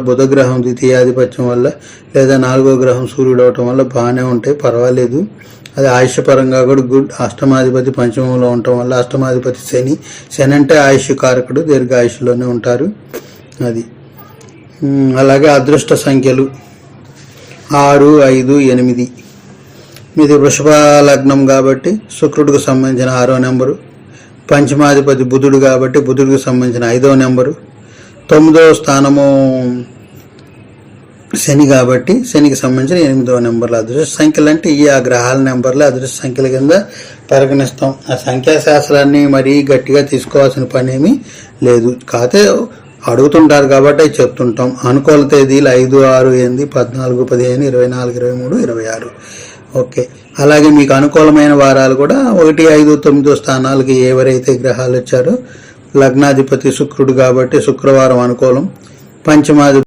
బుధ గ్రహం ద్వితీయాధిపత్యం వల్ల లేదా 4వ గ్రహం సూర్యుడు అవటం వల్ల బాగానే ఉంటాయి, పర్వాలేదు. అది ఆయుష్ పరంగా కూడా గుడ్. అష్టమాధిపతి పంచమంలో ఉండటం వల్ల, అష్టమాధిపతి శని అంటే ఆయుష్ కారకుడు, దీర్ఘాయుష్లోనే ఉంటారు. అది అలాగే అదృష్ట సంఖ్యలు 6, 5, 8. మీది వృషభ లగ్నం కాబట్టి శుక్రుడికి సంబంధించిన 6వ నెంబరు, పంచమాధిపతి బుధుడు కాబట్టి బుధుడికి సంబంధించిన 5వ నెంబరు, 9వ స్థానము శని కాబట్టి శనికి సంబంధించిన 8వ నెంబర్లు అదృష్ట సంఖ్యలు. అంటే ఈ ఆ గ్రహాల నెంబర్లు అదృష్ట సంఖ్యల కింద పరిగణిస్తాం. ఆ సంఖ్యాశాస్త్రాన్ని మరీ గట్టిగా తీసుకోవాల్సిన పని ఏమీ లేదు, కాకపోతే అడుగుతుంటారు కాబట్టి చెప్తుంటాం. అనుకూల తేదీలు 5, 6, 8, 14, 15, 24, 23, 26. ఓకే. అలాగే మీకు అనుకూలమైన వారాలు కూడా 1, 5, 9 స్థానాలకి ఎవరైతే గ్రహాలు వచ్చారో లగ్నాధిపతి శుక్రుడు కాబట్టి శుక్రవారం అనుకూలం, పంచమాధిపతి